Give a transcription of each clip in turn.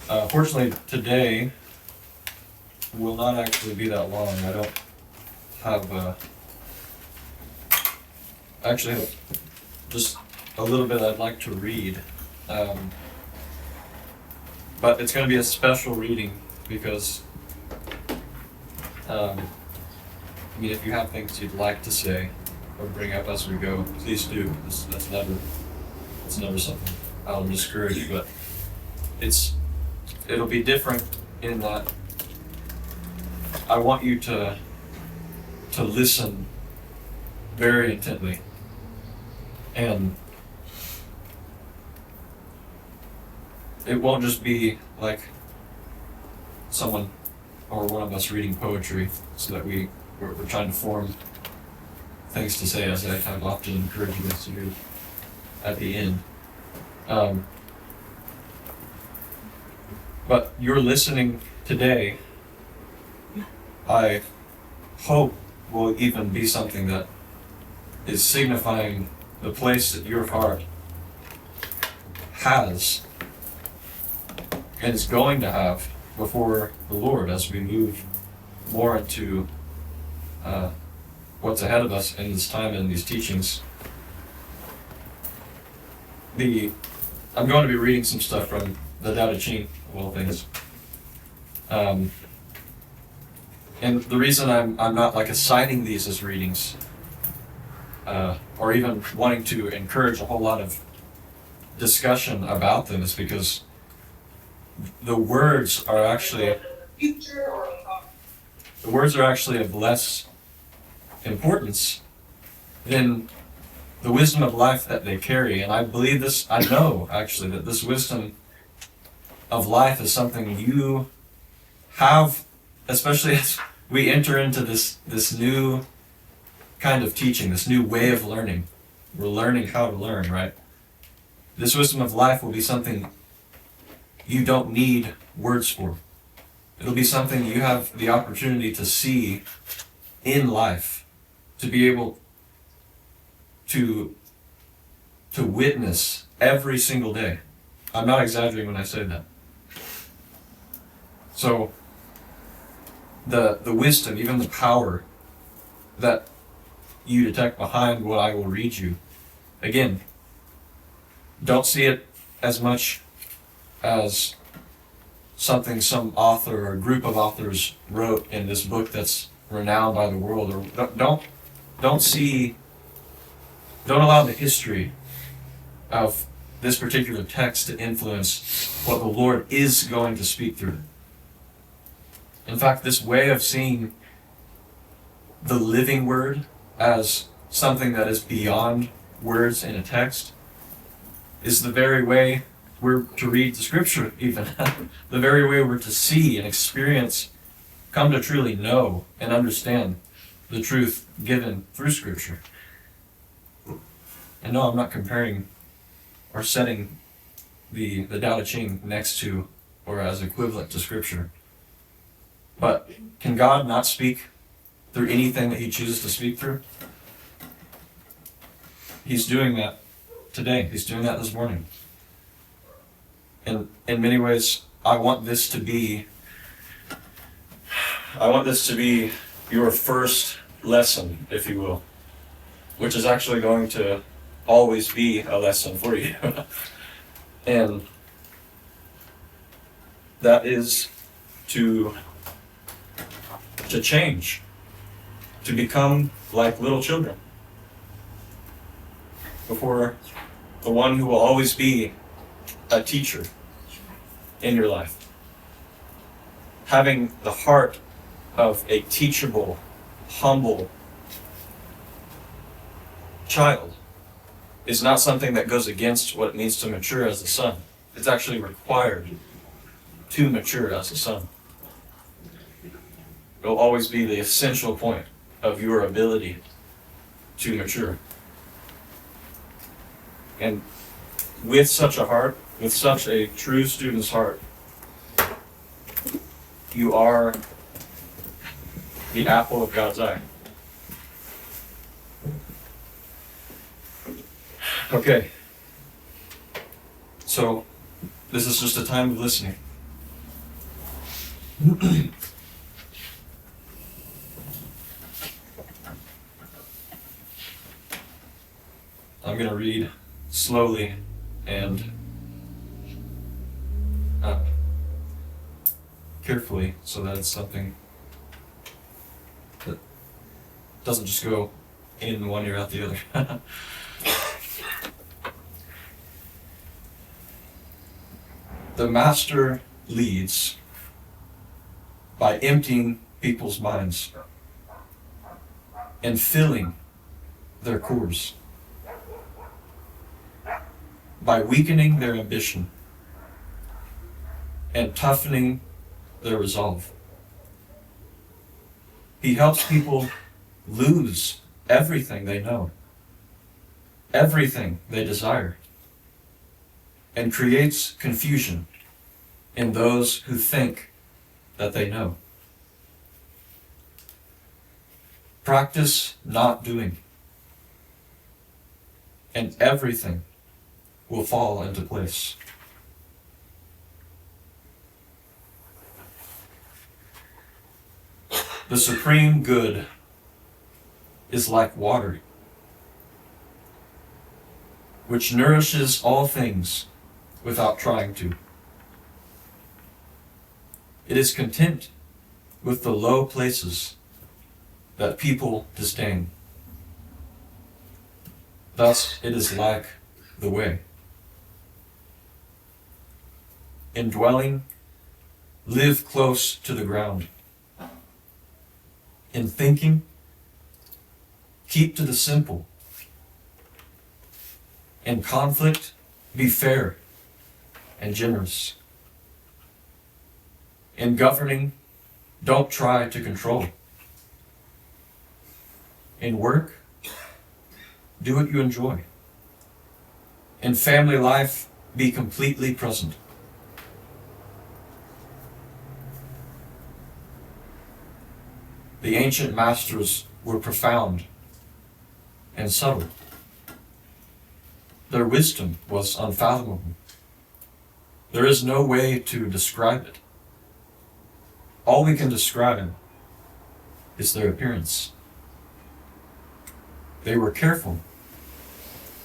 Fortunately, today will not actually be that long. I don't have, I actually have just a little bit I'd like to read. But it's going to be a special reading because, I mean, if you have things you'd like to say or bring up as we go, please do. That's never something I'll discourage, but it'll be different in that I want you to listen very intently, and it won't just be like someone or one of us reading poetry so that we're trying to form things to say, as I have often encouraged you guys to do at the end. But your listening today, I hope, will even be something that is signifying the place that your heart has and is going to have before the Lord as we move more into what's ahead of us in this time and these teachings. I'm going to be reading some stuff from the Tao Te Ching, of all things. And the reason I'm not like assigning these as readings, or even wanting to encourage a whole lot of discussion about them, is because the words are actually of less importance than the wisdom of life that they carry. And I know actually that this wisdom of life is something you have, especially as we enter into this new kind of teaching, this new way of learning. We're learning how to learn, right? This wisdom of life will be something you don't need words for. It'll be something you have the opportunity to see in life, to be able to witness every single day. I'm not exaggerating when I say that. So the wisdom, even the power that you detect behind what I will read you, again, don't see it as much as something some author or group of authors wrote in this book that's renowned by the world, or don't allow the history of this particular text to influence what the Lord is going to speak through it. In fact, this way of seeing the living word as something that is beyond words in a text is the very way we're to read the scripture, even. The very way we're to see and experience, come to truly know and understand the truth given through scripture. And no, I'm not comparing or setting the Tao Te Ching next to or as equivalent to scripture. But can God not speak through anything that he chooses to speak through? He's doing that today. He's doing that this morning. And in many ways, I want this to be your first lesson, if you will, which is actually going to always be a lesson for you. And that is to change, to become like little children before the one who will always be a teacher in your life. Having the heart of a teachable, humble child is not something that goes against what it means to mature as a son. It's actually required to mature as a son. It'll always be the essential point of your ability to mature. And with such a heart, with such a true student's heart, you are the apple of God's eye. Okay. So, this is just a time of listening. I'm going to read slowly and carefully so that it's something that doesn't just go in one ear out the other. The master leads by emptying people's minds and filling their cores, by weakening their ambition and toughening their resolve. He helps people lose everything they know, everything they desire, and creates confusion in those who think that they know. Practice not doing, and everything will fall into place. The supreme good is like water, which nourishes all things without trying to. It is content with the low places that people disdain. Thus it is like the way. In dwelling, live close to the ground. In thinking, keep to the simple. In conflict, be fair and generous. In governing, don't try to control. In work, do what you enjoy. In family life, be completely present. The ancient masters were profound and subtle. Their wisdom was unfathomable. There is no way to describe it. All we can describe is their appearance. They were careful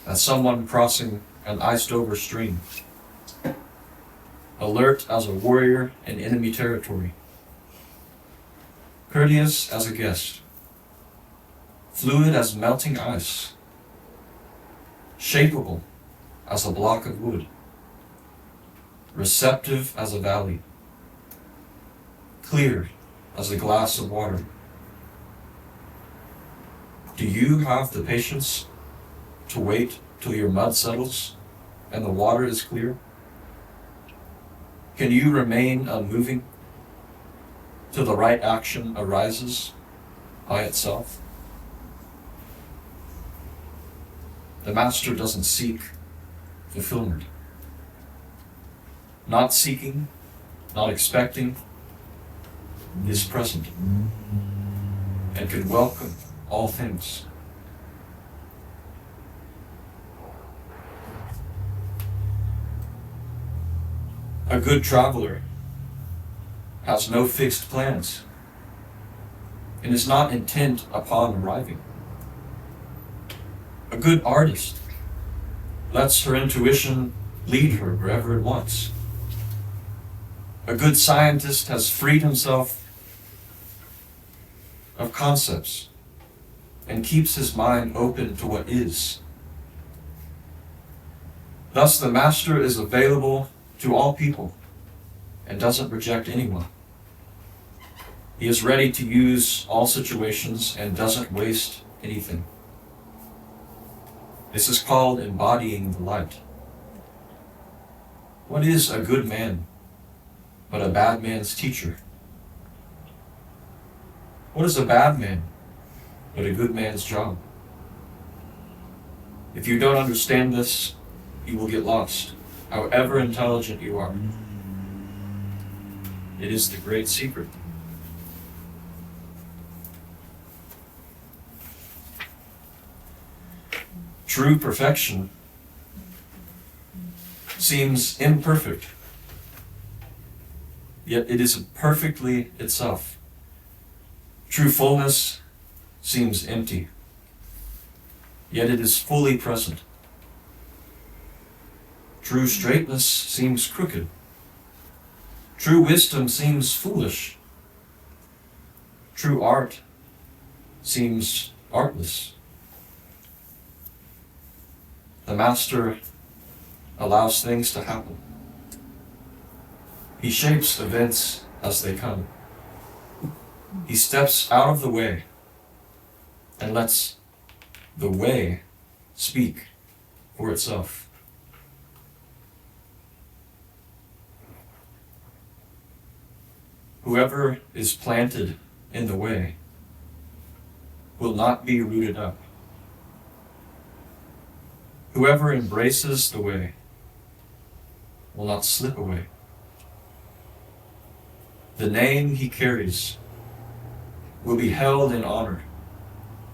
as someone crossing an iced-over stream, alert as a warrior in enemy territory, courteous as a guest, fluid as melting ice, shapeable as a block of wood, receptive as a valley, clear as a glass of water. Do you have the patience to wait till your mud settles and the water is clear? Can you remain unmoving till the right action arises by itself? The master doesn't seek fulfillment. Not seeking, not expecting, is present and can welcome all things. A good traveler has no fixed plans and is not intent upon arriving. A good artist lets her intuition lead her wherever it wants. A good scientist has freed himself of concepts and keeps his mind open to what is. Thus, the master is available to all people and doesn't reject anyone. He is ready to use all situations and doesn't waste anything. This is called embodying the light. What is a good man but a bad man's teacher? What is a bad man but a good man's job? If you don't understand this, you will get lost, however intelligent you are. It is the great secret. True perfection seems imperfect yet it is perfectly itself. True fullness seems empty, yet it is fully present. True straightness seems crooked. True wisdom seems foolish. True art seems artless. The Master allows things to happen. He shapes events as they come. He steps out of the way and lets the way speak for itself. Whoever is planted in the way will not be rooted up. Whoever embraces the way will not slip away. The name he carries will be held in honor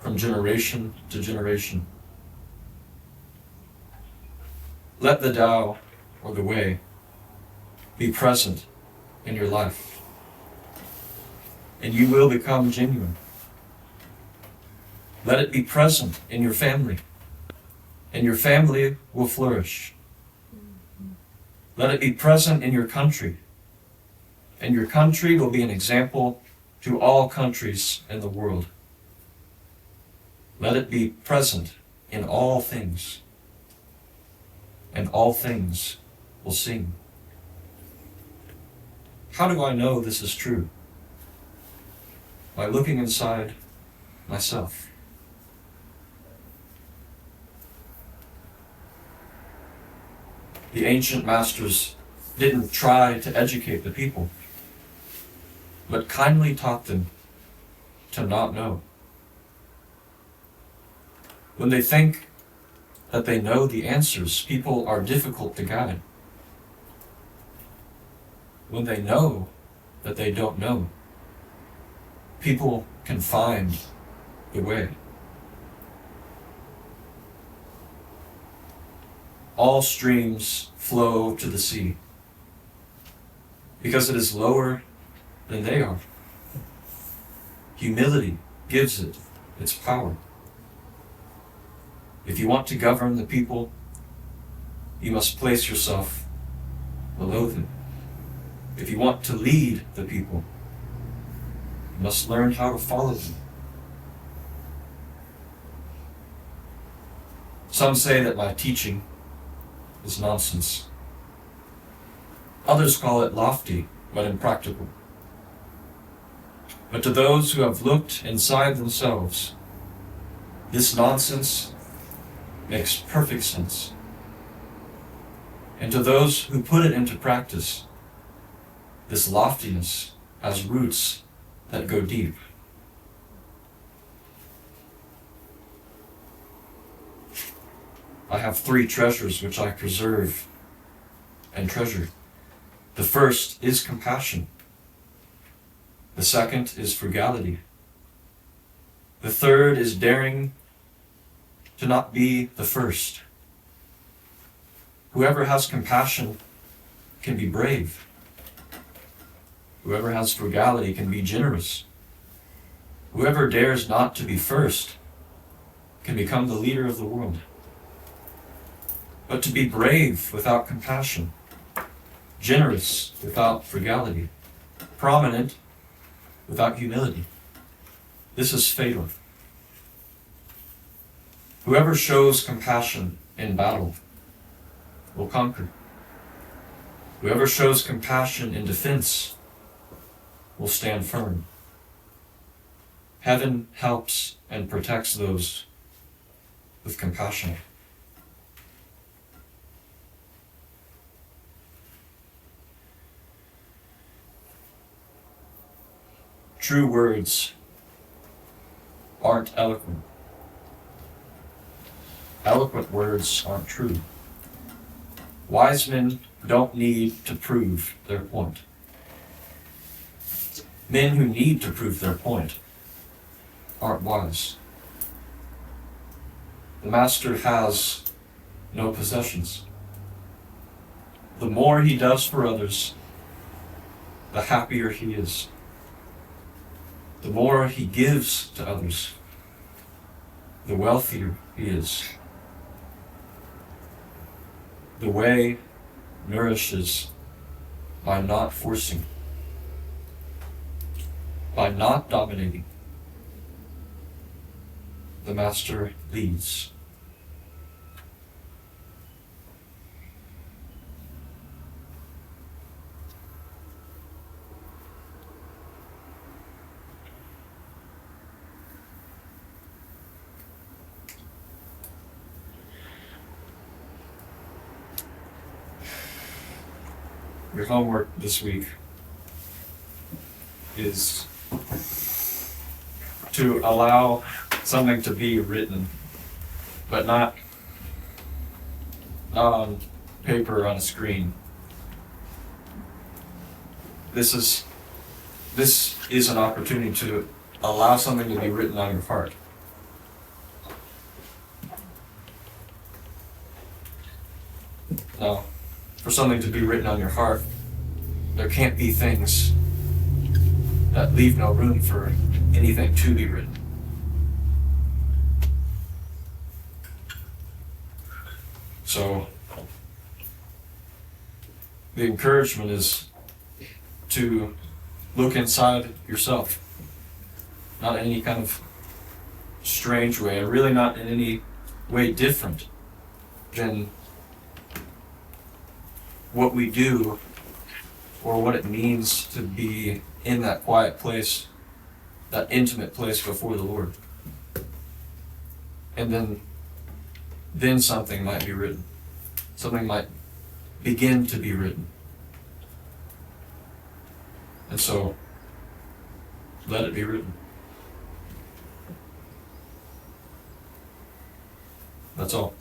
from generation to generation. Let the Tao, or the way, be present in your life, and you will become genuine. Let it be present in your family, and your family will flourish. Let it be present in your country, and your country will be an example to all countries in the world. Let it be present in all things, and all things will sing. How do I know this is true? By looking inside myself. The ancient masters didn't try to educate the people, but kindly taught them to not know. When they think that they know the answers, people are difficult to guide. When they know that they don't know, people can find the way. All streams flow to the sea because it is lower than they are. Humility gives it its power. If you want to govern the people, you must place yourself below them. If you want to lead the people, you must learn how to follow them. Some say that my teaching is nonsense. Others call it lofty but impractical. But to those who have looked inside themselves, this nonsense makes perfect sense. And to those who put it into practice, this loftiness has roots that go deep. I have 3 treasures which I preserve and treasure. The first is compassion. The second is frugality. The third is daring to not be the first. Whoever has compassion can be brave. Whoever has frugality can be generous. Whoever dares not to be first can become the leader of the world. But to be brave without compassion, generous without frugality, prominent without humility, this is fatal. Whoever shows compassion in battle will conquer. Whoever shows compassion in defense will stand firm. Heaven helps and protects those with compassion. True words aren't eloquent. Eloquent words aren't true. Wise men don't need to prove their point. Men who need to prove their point aren't wise. The Master has no possessions. The more he does for others, the happier he is. The more he gives to others, the wealthier he is. The way nourishes by not forcing, by not dominating. The master leads. Your homework this week is to allow something to be written, but not on paper or on a screen. This is an opportunity to allow something to be written on your heart. Now, for something to be written on your heart, there can't be things that leave no room for anything to be written. So, the encouragement is to look inside yourself, not in any kind of strange way, and really not in any way different than what we do or what it means to be in that quiet place, that intimate place before the Lord. And then something might be written. Something might begin to be written. And so, let it be written. That's all.